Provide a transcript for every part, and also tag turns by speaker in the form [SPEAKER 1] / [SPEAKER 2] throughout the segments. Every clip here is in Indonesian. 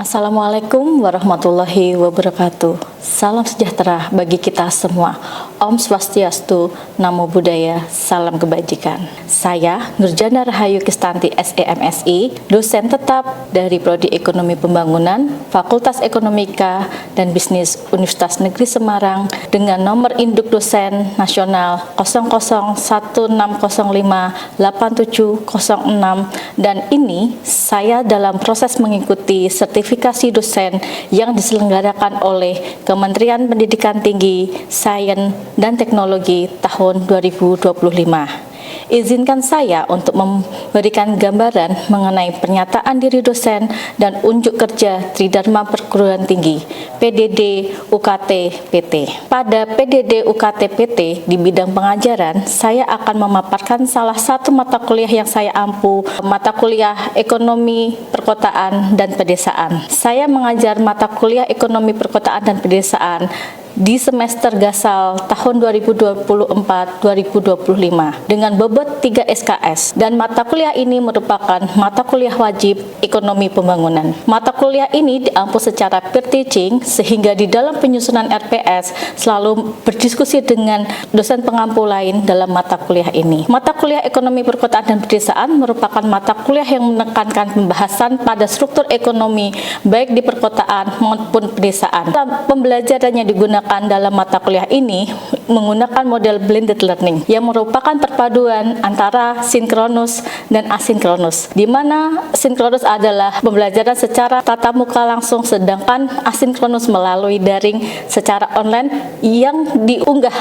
[SPEAKER 1] Assalamualaikum warahmatullahi wabarakatuh. Salam sejahtera bagi kita semua. Om Swastiastu, Namo Buddhaya, salam kebajikan. Saya Nurjana Rahayu Kistanti SEMSI, dosen tetap dari Prodi Ekonomi Pembangunan, Fakultas Ekonomika dan Bisnis Universitas Negeri Semarang dengan nomor induk dosen nasional 0016058706, dan ini saya dalam proses mengikuti sertifikasi dosen yang diselenggarakan oleh Kementerian Pendidikan Tinggi, Sains dan Teknologi tahun 2025. Izinkan saya untuk memberikan gambaran mengenai pernyataan diri dosen dan unjuk kerja Tridharma Perguruan Tinggi PDD UKT PT. Pada PDD UKT PT di bidang pengajaran, saya akan memaparkan salah satu mata kuliah yang saya ampu, mata kuliah Ekonomi Perkotaan dan Pedesaan. Saya mengajar mata kuliah Ekonomi Perkotaan dan Pedesaan di semester gasal tahun 2024-2025 dengan bobot 3 SKS, dan mata kuliah ini merupakan mata kuliah wajib Ekonomi Pembangunan. Mata kuliah ini diampu secara peer teaching sehingga di dalam penyusunan RPS selalu berdiskusi dengan dosen pengampu lain dalam mata kuliah ini. Mata kuliah Ekonomi Perkotaan dan Pedesaan merupakan mata kuliah yang menekankan pembahasan pada struktur ekonomi baik di perkotaan maupun pedesaan. Pembelajarannya digunakan dalam mata kuliah ini menggunakan model blended learning yang merupakan perpaduan antara sinkronus dan asinkronus, di mana sinkronus adalah pembelajaran secara tatap muka langsung, sedangkan asinkronus melalui daring secara online yang diunggah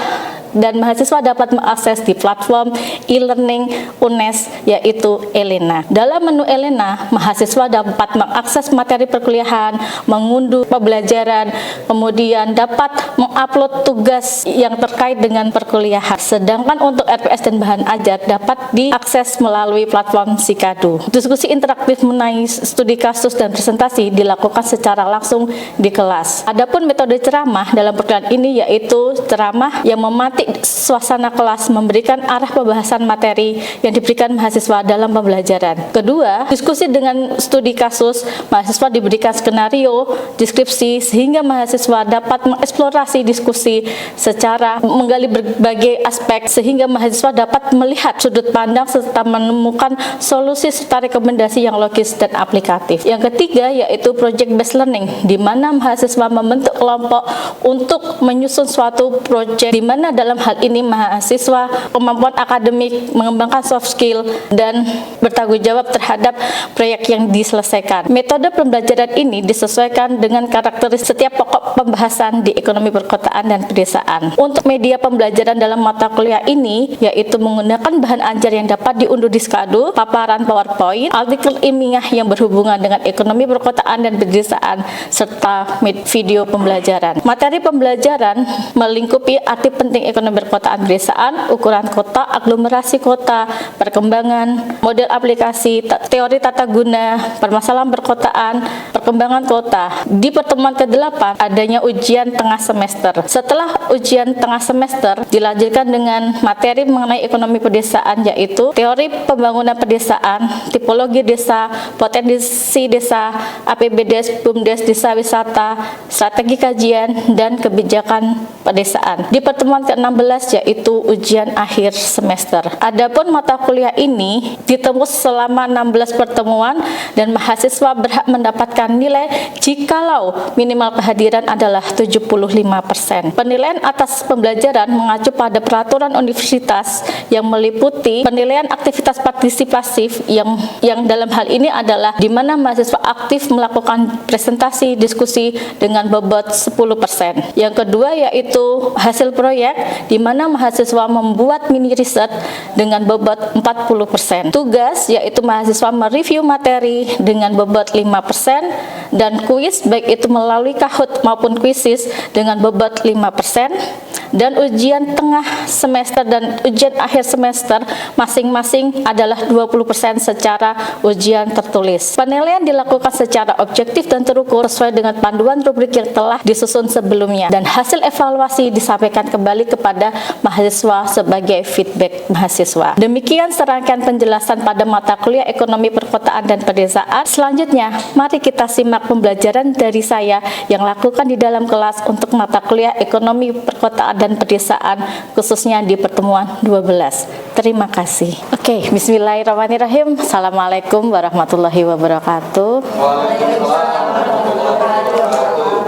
[SPEAKER 1] dan mahasiswa dapat mengakses di platform e-learning UNES yaitu Elena. Dalam menu Elena, mahasiswa dapat mengakses materi perkuliahan, mengunduh pembelajaran, kemudian dapat mengupload tugas yang terkait dengan perkuliahan. Sedangkan untuk RPS dan bahan ajar dapat diakses melalui platform Sikadu. Diskusi interaktif mengenai studi kasus dan presentasi dilakukan secara langsung di kelas. Adapun metode ceramah dalam perkuliahan ini yaitu ceramah yang mematik suasana kelas, memberikan arah pembahasan materi yang diberikan mahasiswa dalam pembelajaran. Kedua, diskusi dengan studi kasus, mahasiswa diberikan skenario, deskripsi, sehingga mahasiswa dapat mengeksplorasi diskusi secara menggali berbagai aspek, sehingga mahasiswa dapat melihat sudut pandang serta menemukan solusi serta rekomendasi yang logis dan aplikatif. Yang ketiga yaitu project based learning, di mana mahasiswa membentuk kelompok untuk menyusun suatu project, di mana dalam hal ini mahasiswa kemampuan akademik, mengembangkan soft skill, dan bertanggung jawab terhadap proyek yang diselesaikan. Metode pembelajaran ini disesuaikan dengan karakteristik setiap pokok pembahasan di Ekonomi Perkotaan dan Pedesaan. Untuk media pembelajaran dalam mata kuliah ini yaitu menggunakan bahan ajar yang dapat diunduh di Sikadu, paparan PowerPoint, artikel ilmiah yang berhubungan dengan Ekonomi Perkotaan dan Pedesaan, serta video pembelajaran. Materi pembelajaran melingkupi arti penting ekonomi perkotaan pedesaan, ukuran kota, aglomerasi kota, perkembangan, model aplikasi, teori tata guna, permasalahan perkotaan, perkembangan kota. Di pertemuan ke-8 adanya ujian tengah semester. Setelah ujian tengah semester dilanjutkan dengan materi mengenai ekonomi pedesaan yaitu teori pembangunan pedesaan, tipologi desa, potensi desa, APBDes, BUMDes, desa wisata, strategi kajian, dan kebijakan pedesaan. Di pertemuan ke-16 yaitu ujian akhir semester. Adapun mata kuliah ini ditembus selama 16 pertemuan dan mahasiswa berhak mendapatkan nilai jikalau minimal kehadiran adalah 75%. Penilaian atas pembelajaran mengacu pada peraturan universitas yang meliputi penilaian aktivitas partisipasif yang dalam hal ini adalah di mana mahasiswa aktif melakukan presentasi diskusi dengan bobot 10%. Yang kedua yaitu hasil proyek, di mana mahasiswa membuat mini riset dengan bobot 40%. Tugas yaitu mahasiswa mereview materi dengan bobot 5%, dan kuis baik itu melalui Kahoot maupun Quizizz dengan bobot 5%. dan ujian tengah semester dan ujian akhir semester masing-masing adalah 20% secara ujian tertulis. Penilaian dilakukan secara objektif dan terukur sesuai dengan panduan rubrik yang telah disusun sebelumnya, dan hasil evaluasi disampaikan kembali kepada mahasiswa sebagai feedback mahasiswa. Demikian serangkaian penjelasan pada mata kuliah Ekonomi Perkotaan dan Pedesaan. Selanjutnya, mari kita simak pembelajaran dari saya yang lakukan di dalam kelas untuk mata kuliah Ekonomi Perkotaan dan Pedesaan, khususnya di pertemuan 12. Terima kasih. Oke, bismillahirrahmanirrahim. Assalamualaikum warahmatullahi wabarakatuh.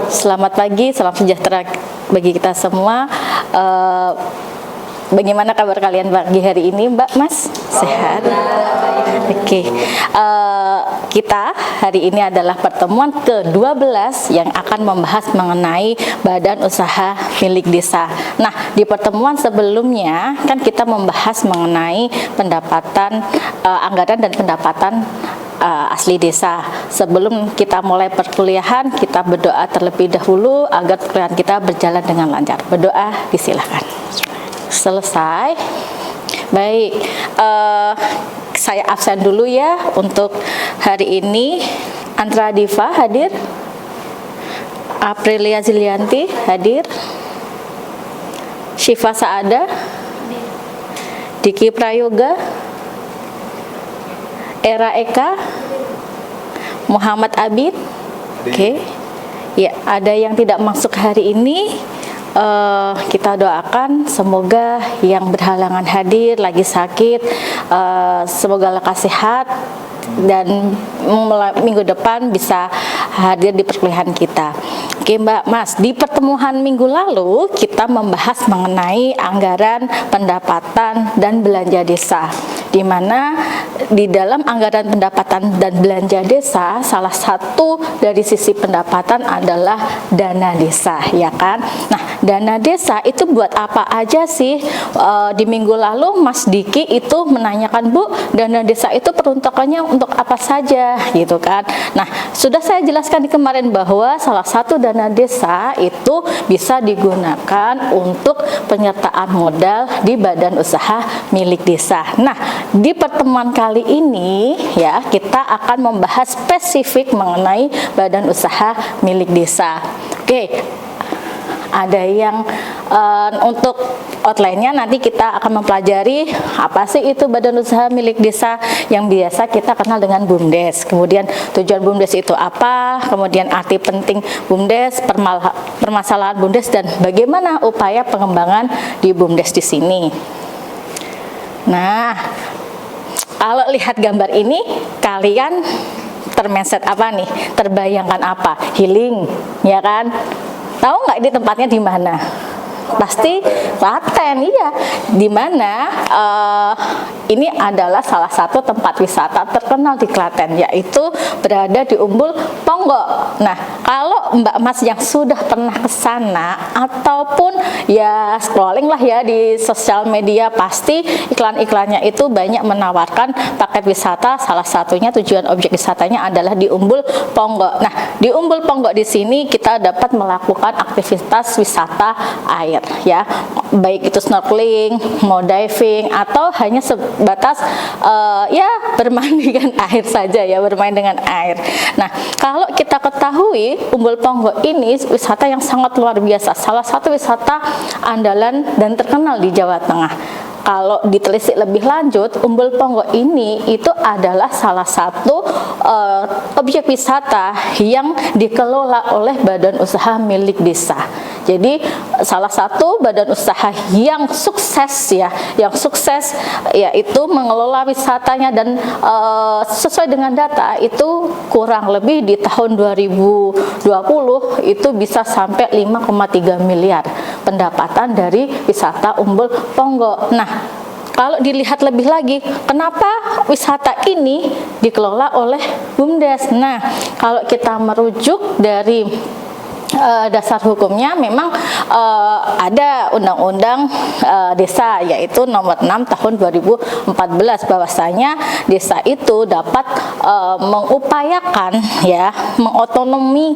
[SPEAKER 1] Selamat pagi, salam sejahtera bagi kita semua. Bagaimana kabar kalian pagi hari ini, Mbak, Mas? Sehat? Oke. Kita hari ini adalah pertemuan ke-12 yang akan membahas mengenai badan usaha milik desa. Nah, di pertemuan sebelumnya kan kita membahas mengenai pendapatan, anggaran dan pendapatan asli desa. Sebelum kita mulai perkuliahan, kita berdoa terlebih dahulu agar perkuliahan kita berjalan dengan lancar. Berdoa, disilahkan. Selesai. Baik, saya absen dulu ya untuk hari ini. Andra Diva hadir, Aprilia Zilianti hadir, Syifa Saada, Diki Prayoga, Era Eka, Muhammad Abid. Oke. Ya, ada yang tidak masuk hari ini. Kita doakan semoga yang berhalangan hadir, lagi sakit, semoga lekas sehat dan minggu depan bisa hadir di perkuliahan kita. Oke, Mbak, Mas, di pertemuan minggu lalu kita membahas mengenai anggaran, pendapatan, dan belanja desa, di mana di dalam anggaran, pendapatan, dan belanja desa, salah satu dari sisi pendapatan adalah dana desa, ya kan? Nah, dana desa itu buat apa aja sih? Di minggu lalu Mas Diki itu menanyakan, Bu, dana desa itu peruntukannya untuk apa saja, gitu kan? Nah, sudah saya jelaskan di kemarin bahwa salah satu dana desa itu bisa digunakan untuk penyertaan modal di badan usaha milik desa. Nah, di pertemuan kali ini ya kita akan membahas spesifik mengenai badan usaha milik desa. Oke. Ada yang untuk outline-nya nanti kita akan mempelajari apa sih itu badan usaha milik desa yang biasa kita kenal dengan BUMDes. Kemudian tujuan BUMDes itu apa, kemudian arti penting BUMDes, permasalahan BUMDes, dan bagaimana upaya pengembangan di BUMDes di sini. Nah, kalau lihat gambar ini kalian termindset apa nih? Terbayangkan apa? Healing, ya kan? Tahu nggak ini tempatnya di mana? Pasti Klaten, iya. Di mana ini adalah salah satu tempat wisata terkenal di Klaten, yaitu berada di Umbul Ponggok. Nah, kalau Mbak Mas yang sudah pernah ke sana ataupun ya scrolling lah ya di sosial media, pasti iklan-iklannya itu banyak menawarkan paket wisata. Salah satunya tujuan objek wisatanya adalah di Umbul Ponggok. Nah, di Umbul Ponggok di sini kita dapat melakukan aktivitas wisata air, ya, baik itu snorkeling, mau diving, atau hanya sebatas ya bermain dengan air saja, ya, bermain dengan air. Nah, kalau kita ketahui Umbul Ponggok ini wisata yang sangat luar biasa, salah satu wisata andalan dan terkenal di Jawa Tengah. Kalau ditelisik lebih lanjut, Umbul Ponggok ini itu adalah salah satu objek wisata yang dikelola oleh badan usaha milik desa. Jadi salah satu badan usaha yang sukses yaitu mengelola wisatanya, dan sesuai dengan data itu kurang lebih di tahun 2020 itu bisa sampai 5,3 miliar pendapatan dari wisata Umbul Ponggok. Nah, kalau dilihat lebih lagi, kenapa wisata ini dikelola oleh BUMDes? Nah, kalau kita merujuk dari dasar hukumnya, memang ada undang-undang desa, yaitu nomor 6 tahun 2014, bahwasanya desa itu dapat mengupayakan, ya, mengotonomi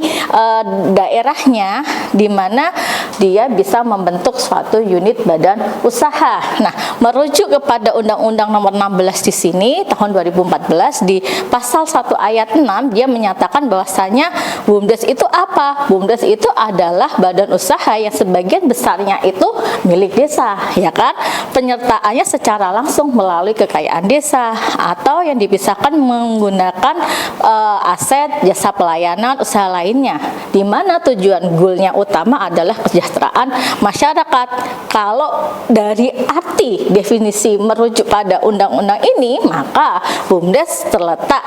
[SPEAKER 1] daerahnya, di mana dia bisa membentuk suatu unit badan usaha. Nah, merujuk kepada Undang-Undang Nomor 16 di sini tahun 2014 di pasal 1 ayat 6 dia menyatakan bahwasanya BUMDes itu apa? BUMDes itu adalah badan usaha yang sebagian besarnya itu milik desa, ya kan? Penyertaannya secara langsung melalui kekayaan desa atau yang dipisahkan menggunakan aset, jasa pelayanan, usaha lainnya, di mana tujuan goalnya utama adalah kesejahteraan masyarakat. Kalau dari arti definisi merujuk pada undang-undang ini, maka BUMDes terletak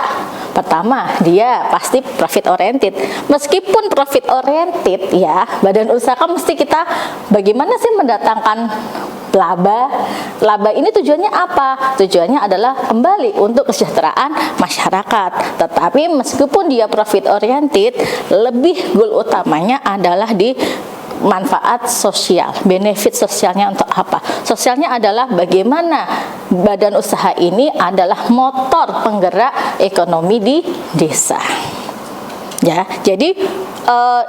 [SPEAKER 1] pertama, dia pasti profit oriented. Meskipun profit oriented, ya, badan usaha kan mesti kita bagaimana sih mendatangkan laba. Laba ini tujuannya apa? Tujuannya adalah kembali untuk kesejahteraan masyarakat. Tetapi meskipun dia profit oriented, lebih goal utamanya adalah di manfaat sosial. Benefit sosialnya untuk apa? Sosialnya adalah bagaimana badan usaha ini adalah motor penggerak ekonomi di desa. Ya, jadi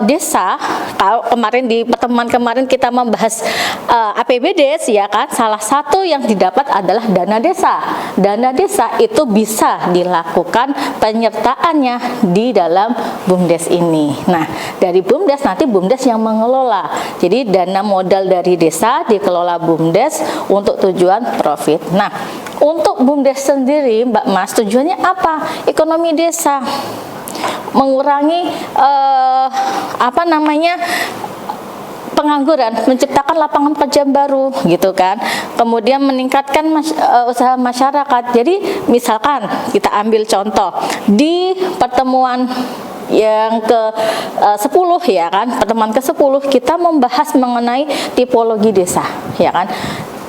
[SPEAKER 1] desa, kalau kemarin di pertemuan kemarin kita membahas APBDes, ya kan, salah satu yang didapat adalah dana desa. Dana desa itu bisa dilakukan penyertaannya di dalam BUMDes ini. Nah, dari BUMDes nanti BUMDes yang mengelola. Jadi dana modal dari desa dikelola BUMDes untuk tujuan profit. Nah, untuk BUMDes sendiri, Mbak Mas, tujuannya apa? Ekonomi desa, mengurangi pengangguran, menciptakan lapangan kerja baru, gitu kan. Kemudian meningkatkan usaha masyarakat. Jadi misalkan kita ambil contoh di pertemuan yang ke-10, ya kan, pertemuan ke-10 kita membahas mengenai tipologi desa, ya kan.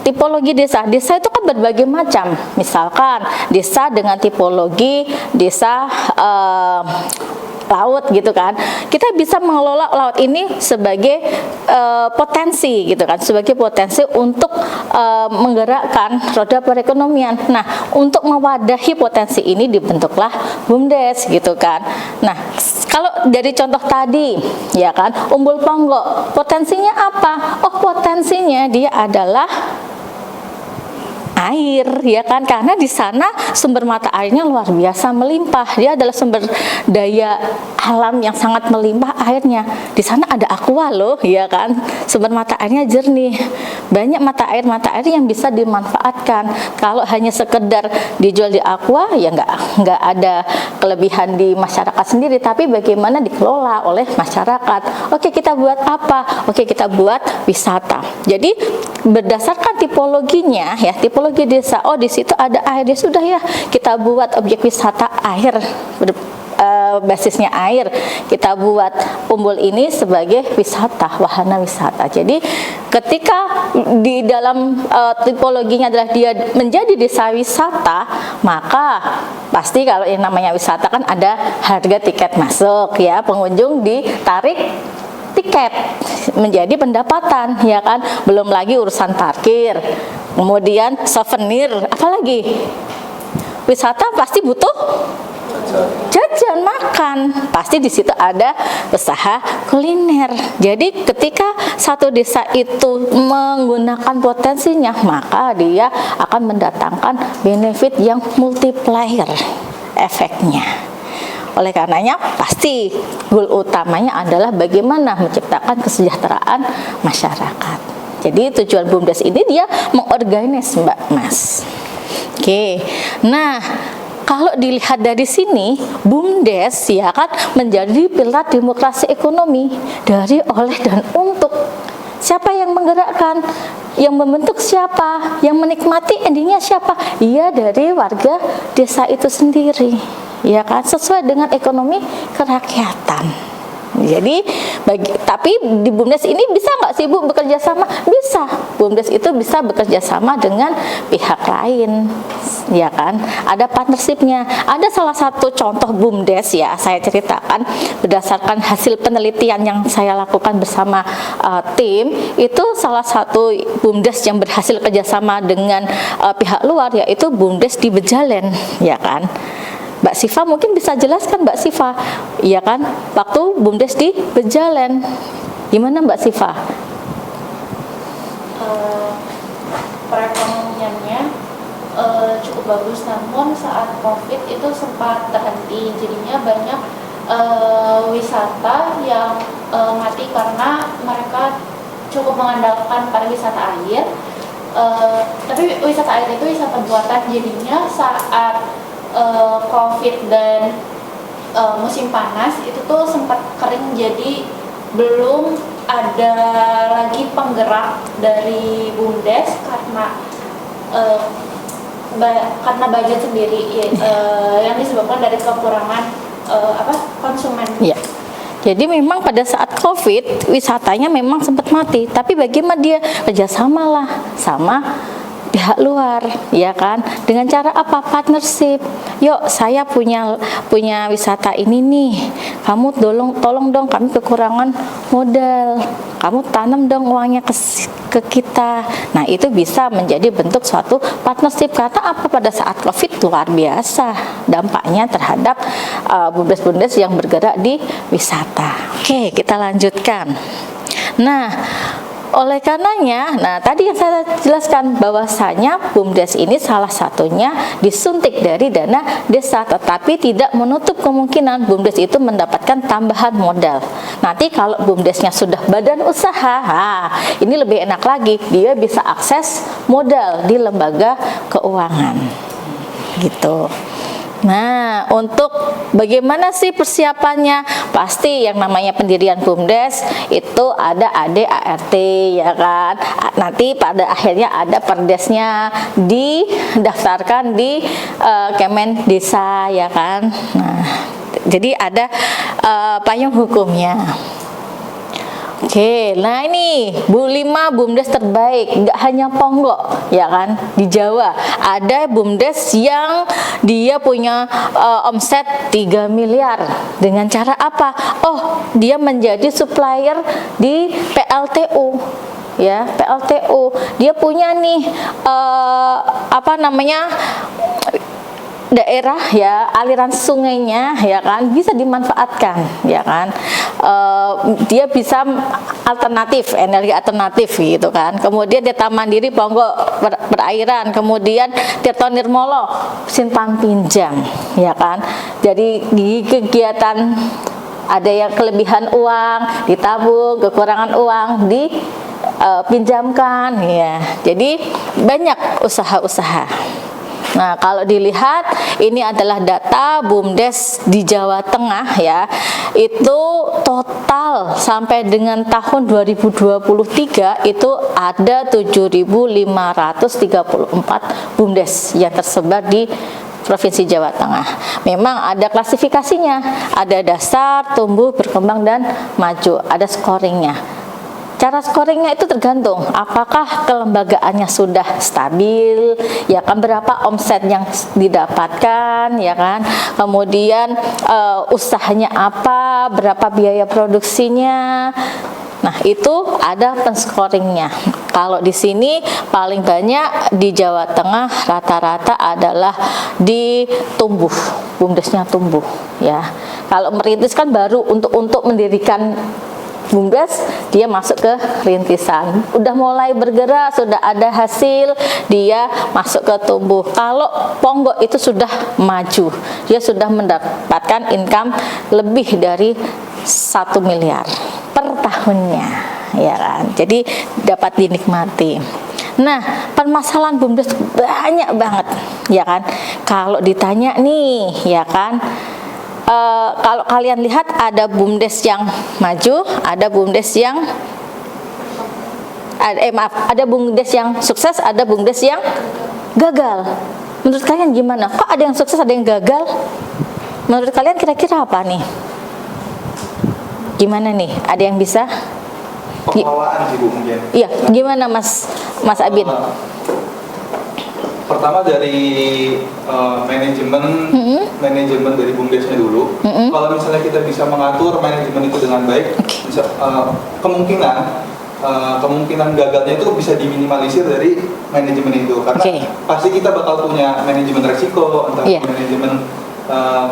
[SPEAKER 1] Tipologi desa itu kan berbagai macam. Misalkan desa dengan tipologi desa laut, gitu kan. Kita bisa mengelola laut ini sebagai potensi, gitu kan, sebagai potensi untuk menggerakkan roda perekonomian. Nah, untuk mewadahi potensi ini dibentuklah BUMDes, gitu kan. Nah, kalau dari contoh tadi, ya kan, Umbul Ponggok, potensinya apa? Oh, potensinya dia adalah air, ya kan, karena di sana sumber mata airnya luar biasa melimpah. Dia adalah sumber daya alam yang sangat melimpah airnya. Di sana ada aqua loh, ya kan, sumber mata airnya jernih. Banyak mata air yang bisa dimanfaatkan. Kalau hanya sekedar dijual di aqua, ya nggak ada kelebihan di masyarakat sendiri, tapi bagaimana dikelola oleh masyarakat. Oke, kita buat apa? Oke, kita buat wisata. Jadi berdasarkan tipologinya, ya, tipologi desa, oh di situ ada air, ya sudah, ya kita buat objek wisata air, basisnya air, kita buat Umbul ini sebagai wisata, wahana wisata. Jadi ketika di dalam tipologinya adalah dia menjadi desa wisata, maka pasti kalau yang namanya wisata kan ada harga tiket masuk, ya, pengunjung ditarik tiket menjadi pendapatan, ya kan, belum lagi urusan parkir, kemudian souvenir, apalagi wisata pasti butuh jajan, makan, pasti di situ ada usaha kuliner. Jadi ketika satu desa itu menggunakan potensinya, maka dia akan mendatangkan benefit yang multiplier efeknya. Oleh karenanya pasti goal utamanya adalah bagaimana menciptakan kesejahteraan masyarakat. Jadi tujuan BUMDes ini dia mengorganis, Mbak Mas. Oke. Nah, kalau dilihat dari sini, BUMDes, ya kan, menjadi pilar demokrasi ekonomi dari, oleh, dan untuk. Siapa yang menggerakkan? Yang membentuk siapa? Yang menikmati endingnya siapa? Iya, dari warga desa itu sendiri, ya kan, sesuai dengan ekonomi kerakyatan. Jadi tapi di BUMDes ini bisa nggak sih Bu bekerja sama? Bisa. BUMDes itu bisa bekerja sama dengan pihak lain, ya kan, ada partnershipnya. Ada salah satu contoh BUMDes, ya, saya ceritakan berdasarkan hasil penelitian yang saya lakukan bersama tim. Itu salah satu BUMDes yang berhasil kerjasama dengan pihak luar, yaitu BUMDes di Bejalen, ya kan. Mbak Siva mungkin bisa jelaskan, Mbak Siva, ya kan, waktu BUMDes di Bejalen, gimana Mbak Siva?
[SPEAKER 2] perekonomiannya cukup bagus, namun saat COVID itu sempat terhenti, jadinya banyak wisata yang mati karena mereka cukup mengandalkan pariwisata air. Tapi wisata air itu wisata buatan, jadinya saat COVID dan musim panas itu tuh sempat kering, jadi belum ada lagi penggerak dari BUMDes karena budget sendiri yang disebabkan dari kekurangan konsumen.
[SPEAKER 1] Ya. Jadi memang pada saat COVID wisatanya memang sempat mati, tapi bagaimana dia kerjasama lah sama pihak luar, ya kan? Dengan cara apa? Partnership. Yuk, saya punya wisata ini nih. Kamu tolong dong, kami kekurangan modal. Kamu tanam dong uangnya ke kita. Nah, itu bisa menjadi bentuk suatu partnership. Karena apa? Pada saat COVID luar biasa dampaknya terhadap BUMDes-BUMDes yang bergerak di wisata. Oke, kita lanjutkan. Nah, oleh karenanya, tadi yang saya jelaskan bahwasanya BUMDes ini salah satunya disuntik dari dana desa, tetapi tidak menutup kemungkinan BUMDes itu mendapatkan tambahan modal. Nanti kalau BUMDesnya sudah badan usaha, ini lebih enak lagi, dia bisa akses modal di lembaga keuangan, gitu. Nah, untuk bagaimana sih persiapannya? Pasti yang namanya pendirian BUMDes itu ada AD ART, ya kan? Nanti pada akhirnya ada perdesnya didaftarkan di Kemen Desa, ya kan? Nah, jadi ada payung hukumnya. Oke, nah ini 5 BUMDes terbaik, nggak hanya Ponggok, ya kan, di Jawa. Ada BUMDes yang dia punya omset 3 miliar. Dengan cara apa? Oh, dia menjadi supplier di PLTU. Ya, PLTU. Dia punya nih daerah, ya, aliran sungainya, ya kan, bisa dimanfaatkan, ya kan. Dia bisa alternatif, energi alternatif, gitu kan. Kemudian dia Mandiri Ponggok perairan, kemudian Tirto Nirmolo simpan pinjam, ya kan. Jadi di kegiatan ada yang kelebihan uang ditabung, kekurangan uang dipinjamkan, ya. Jadi banyak usaha-usaha. Nah, kalau dilihat ini adalah data BUMDes di Jawa Tengah, ya. Itu total sampai dengan tahun 2023 itu ada 7.534 BUMDes yang tersebar di Provinsi Jawa Tengah. Memang ada klasifikasinya, ada dasar, tumbuh, berkembang, dan maju, ada scoringnya. Cara scoringnya itu tergantung apakah kelembagaannya sudah stabil, ya kan, berapa omset yang didapatkan, ya kan, kemudian usahanya apa, berapa biaya produksinya. Nah, itu ada penscoringnya. Kalau di sini paling banyak di Jawa Tengah rata-rata adalah di tumbuh, BUMDesnya tumbuh, ya. Kalau merintis kan baru untuk mendirikan BUMDes, dia masuk ke rintisan, udah mulai bergerak, sudah ada hasil, dia masuk ke tumbuh. Kalau Ponggok itu sudah maju, dia sudah mendapatkan income lebih dari 1 miliar per tahunnya, ya kan. Jadi dapat dinikmati. Nah, permasalahan BUMDes banyak banget, ya kan. Kalau ditanya nih, ya kan, kalau kalian lihat ada BUMDes yang maju, ada BUMDes yang ada BUMDes yang sukses, ada BUMDes yang gagal. Menurut kalian gimana? Kok ada yang sukses, ada yang gagal? Menurut kalian kira-kira apa nih? Gimana nih? Ada yang bisa?
[SPEAKER 3] Pengelolaan sih, Bu, mungkin.
[SPEAKER 1] Iya, gimana Mas Abin?
[SPEAKER 3] Pertama dari manajemen dari BUMDesnya dulu. Kalau misalnya kita bisa mengatur manajemen itu dengan baik, bisa, kemungkinan gagalnya itu bisa diminimalisir dari manajemen itu, karena pasti kita bakal punya manajemen resiko, entah manajemen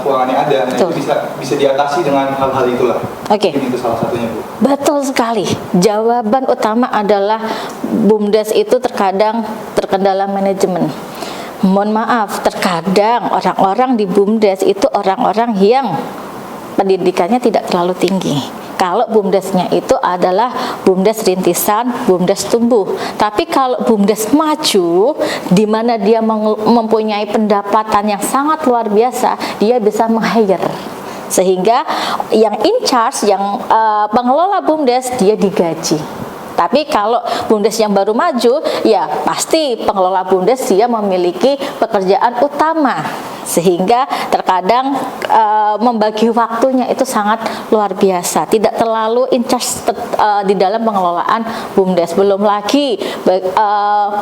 [SPEAKER 3] keuangan yang ada. Nah,
[SPEAKER 1] Betul.
[SPEAKER 3] itu bisa diatasi dengan hal-hal itulah.
[SPEAKER 1] Oke.
[SPEAKER 3] Mungkin itu salah satunya, Bu.
[SPEAKER 1] Betul sekali. Jawaban utama adalah BUMDes itu terkadang terkendala manajemen. Mohon maaf, terkadang orang-orang di BUMDes itu orang-orang yang pendidikannya tidak terlalu tinggi. Kalau BUMDesnya itu adalah BUMDes rintisan, BUMDes tumbuh. Tapi kalau BUMDes maju, di mana dia mempunyai pendapatan yang sangat luar biasa, dia bisa meng-hire. Sehingga yang in charge, yang pengelola BUMDes, dia digaji. Tapi kalau BUMDes yang baru maju, ya pasti pengelola BUMDes dia memiliki pekerjaan utama, sehingga terkadang membagi waktunya itu sangat luar biasa, tidak terlalu in charge di dalam pengelolaan BUMDes. Belum lagi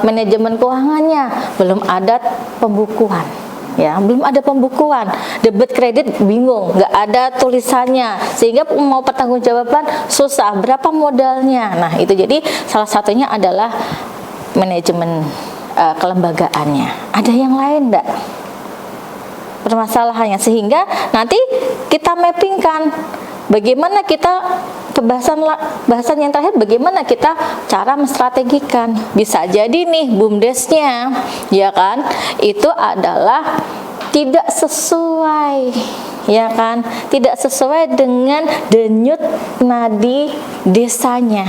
[SPEAKER 1] manajemen keuangannya, belum ada pembukuan. Ya, belum ada pembukuan, debit kredit bingung, nggak ada tulisannya, sehingga mau pertanggungjawaban susah, berapa modalnya. Nah, itu jadi salah satunya adalah manajemen kelembagaannya. Ada yang lain enggak permasalahannya, sehingga nanti kita mappingkan bagaimana kita bahasan yang terakhir, bagaimana kita cara menstrategikan. Bisa jadi nih BUMDesnya, ya kan, itu adalah tidak sesuai, ya kan, tidak sesuai dengan denyut nadi desanya.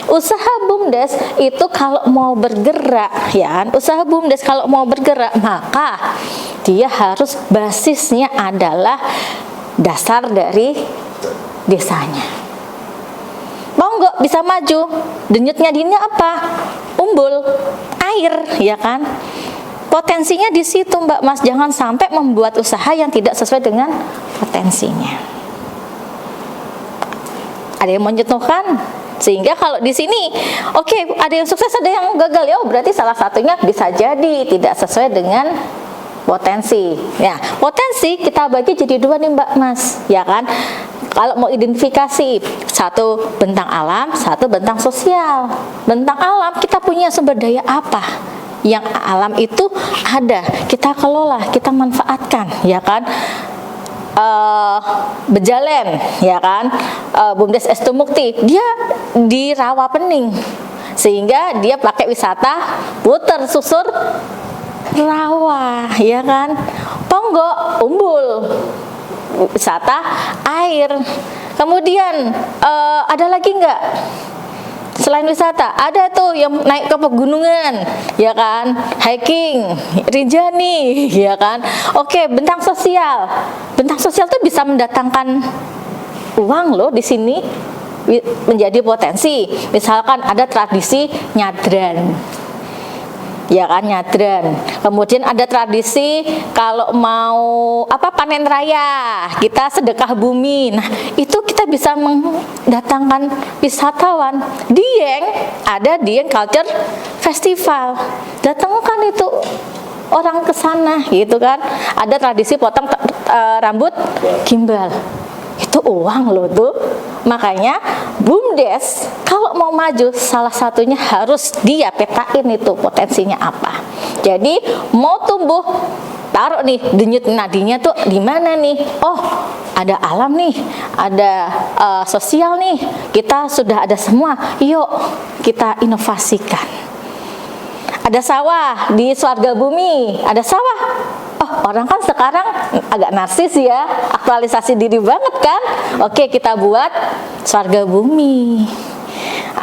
[SPEAKER 1] Usaha BUMDes itu kalau mau bergerak, ya kan, usaha BUMDes kalau mau bergerak, maka dia harus basisnya adalah dasar dari desanya. Mau nggak bisa maju, denyutnya dinya apa? Umbul, air, ya kan? Potensinya di situ, Mbak Mas. Jangan sampai membuat usaha yang tidak sesuai dengan potensinya. Ada yang menyentuhkan? Sehingga kalau di sini, oke, ada yang sukses, ada yang gagal, ya berarti salah satunya bisa jadi tidak sesuai dengan potensi. Ya, potensi kita bagi jadi dua nih, Mbak Mas, ya kan? Kalau mau identifikasi, satu bentang alam, satu bentang sosial. Bentang alam, kita punya sumber daya apa? Yang alam itu ada, kita kelola, kita manfaatkan, ya kan? Bejalen, ya kan, BUMDes Estu Mukti, dia di Rawapening, sehingga dia pakai wisata puter susur rawa, ya kan, Tonggo, Umbul, wisata air. Kemudian ada lagi enggak? Selain wisata, ada tuh yang naik ke pegunungan, ya kan, hiking, Rinjani, ya kan. Oke, bentang sosial. Bentang sosial tuh bisa mendatangkan uang loh di sini, menjadi potensi. Misalkan ada tradisi nyadran, ya kan, nyadran. Kemudian ada tradisi kalau mau panen raya, kita sedekah bumi. Nah, itu kita bisa mendatangkan wisatawan. Dieng, ada Dieng Culture Festival. Datangkan itu orang ke sana, gitu kan. Ada tradisi potong rambut gimbal. Itu uang loh tuh. Makanya BUMDes kalau mau maju, salah satunya harus dia petain itu potensinya apa. Jadi mau tumbuh, taruh nih denyut nadinya tuh di mana nih? Oh, ada alam nih, ada sosial nih. Kita sudah ada semua. Yuk kita inovasikan. Ada sawah di Swarga Bumi, ada sawah. Oh, orang kan sekarang agak narsis ya, aktualisasi diri banget kan. Oke, kita buat Swarga Bumi.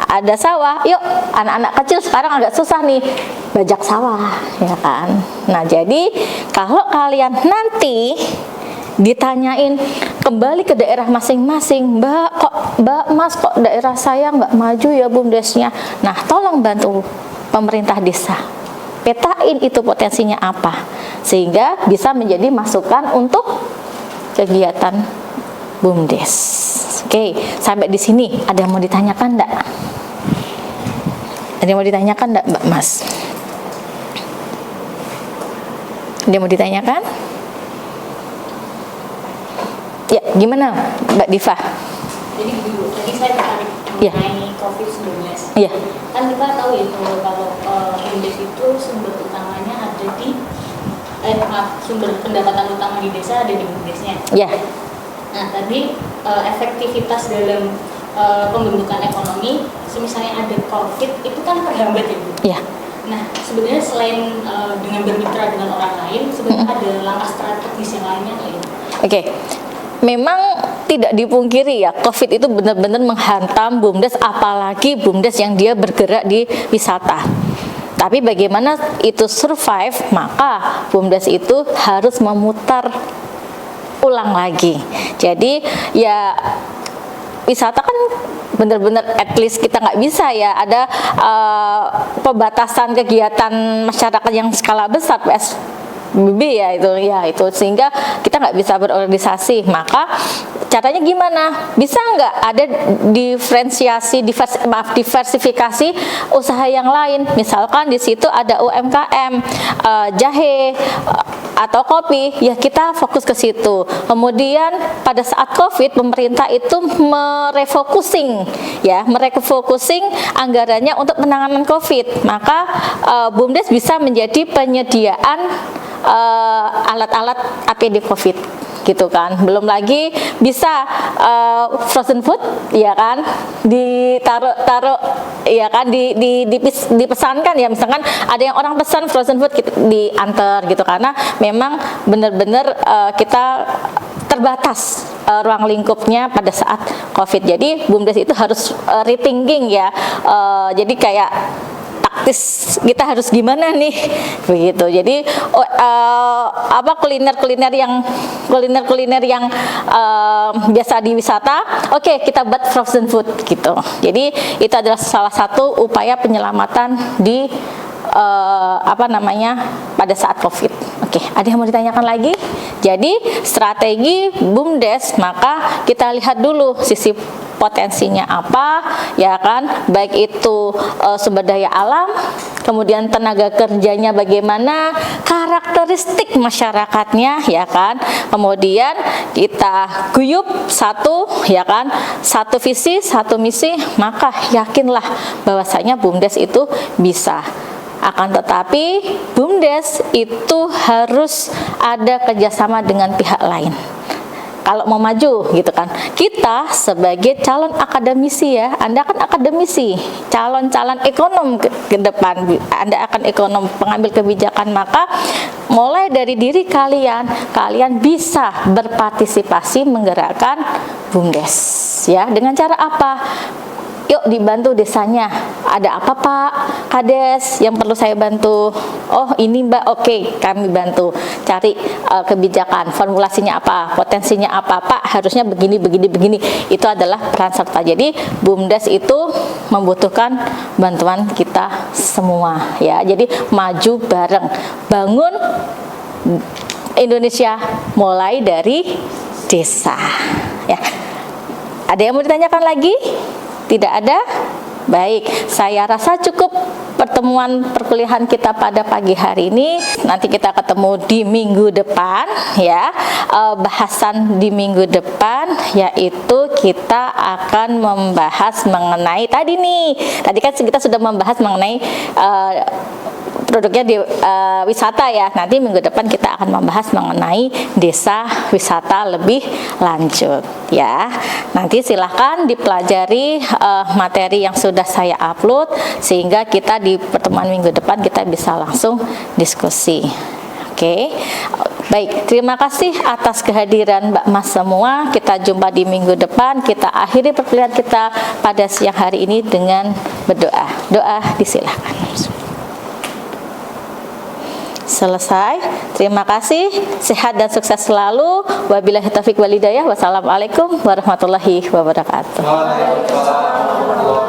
[SPEAKER 1] Ada sawah, yuk anak-anak kecil sekarang agak susah nih bajak sawah, ya kan. Nah, jadi kalau kalian nanti ditanyain kembali ke daerah masing-masing, Mbak Mas, kok daerah saya nggak maju ya BUMDesnya. Nah, tolong bantu pemerintah desa, petain itu potensinya apa, sehingga bisa menjadi masukan untuk kegiatan BUMDes. Oke, sampai di sini ada yang mau ditanyakan enggak? Ada yang mau ditanyakan enggak, Mbak Mas? Ada yang mau ditanyakan? Ya, gimana Mbak Diva?
[SPEAKER 4] Jadi dulu, tadi saya tertarik
[SPEAKER 1] Iya.
[SPEAKER 4] mengenai COVID-19.
[SPEAKER 1] Iya.
[SPEAKER 4] Kan kita tahu itu kalau BUMDes itu sumber utamanya ada di
[SPEAKER 5] sumber pendapatan utama di desa ada di BUMDesnya.
[SPEAKER 1] Ya.
[SPEAKER 5] Nah, tadi efektivitas dalam pembentukan ekonomi, misalnya ada COVID, itu kan terhambat ya Bu?
[SPEAKER 1] Ya.
[SPEAKER 5] Nah, sebenarnya selain dengan bermitra dengan orang lain, sebenarnya ada langkah strategis yang lainnya nggak ya?
[SPEAKER 1] Oke. Memang tidak dipungkiri ya, COVID itu benar-benar menghantam BUMDes, apalagi BUMDes yang dia bergerak di wisata. Tapi bagaimana itu survive, maka BUMDes itu harus memutar ulang lagi. Jadi ya wisata kan benar-benar at least kita nggak bisa ya ada pembatasan kegiatan masyarakat yang skala besar PSBB ya itu sehingga kita nggak bisa berorganisasi. Maka caranya gimana? Bisa nggak ada diversifikasi usaha yang lain? Misalkan di situ ada UMKM jahe atau kopi, ya kita fokus ke situ. Kemudian pada saat COVID pemerintah itu merefocusing anggarannya untuk penanganan COVID. Maka BUMDes bisa menjadi penyediaan alat-alat APD COVID gitu kan. Belum lagi bisa frozen food ya kan, ditaruh ya kan, dipesankan ya, misalkan ada yang orang pesan frozen food diantar gitu, karena memang benar-benar kita terbatas ruang lingkupnya pada saat COVID. Jadi BUMDes itu harus rethinking ya, jadi kayak taktis kita harus gimana nih begitu. Jadi kuliner-kuliner yang biasa di wisata, oke, kita buat frozen food gitu. Jadi itu adalah salah satu upaya penyelamatan di pada saat COVID. Oke, ada yang mau ditanyakan lagi? Jadi strategi BUMDes, maka kita lihat dulu sisi potensinya apa, ya kan, baik itu sumber daya alam, kemudian tenaga kerjanya bagaimana, karakteristik masyarakatnya, ya kan, kemudian kita guyup satu, ya kan, satu visi, satu misi, maka yakinlah bahwasanya BUMDes itu bisa. Akan tetapi BUMDes itu harus ada kerjasama dengan pihak lain kalau mau maju gitu kan. Kita sebagai calon akademisi ya, Anda kan akademisi, calon-calon ekonom ke depan, Anda akan ekonom pengambil kebijakan, maka mulai dari diri kalian bisa berpartisipasi menggerakkan BUMDes ya. Dengan cara apa? Yuk dibantu desanya. Ada apa Pak Kades yang perlu saya bantu? Oh ini Mbak, oke, kami bantu cari kebijakan, formulasinya apa, potensinya apa, Pak harusnya begini. Itu adalah peran serta. Jadi BUMDes itu membutuhkan bantuan kita semua ya. Jadi maju bareng, bangun Indonesia mulai dari desa ya. Ada yang mau ditanyakan lagi? Tidak ada? Baik, saya rasa cukup pertemuan perkuliahan kita pada pagi hari ini. Nanti kita ketemu di minggu depan ya. Bahasan di minggu depan yaitu kita akan membahas mengenai tadi kan kita sudah membahas mengenai produknya di wisata ya. Nanti minggu depan kita akan membahas mengenai desa wisata lebih lanjut ya. Nanti silahkan dipelajari materi yang sudah saya upload, sehingga kita di pertemuan minggu depan kita bisa langsung diskusi. Oke. Baik, terima kasih atas kehadiran Mbak Mas semua. Kita jumpa di minggu depan. Kita akhiri perkuliahan kita pada siang hari ini dengan berdoa. Doa disilahkan. Selesai. Terima kasih. Sehat dan sukses selalu. Wabillahi taufiq wal hidayah. Wassalamualaikum warahmatullahi wabarakatuh.
[SPEAKER 3] Waalaikumsalam.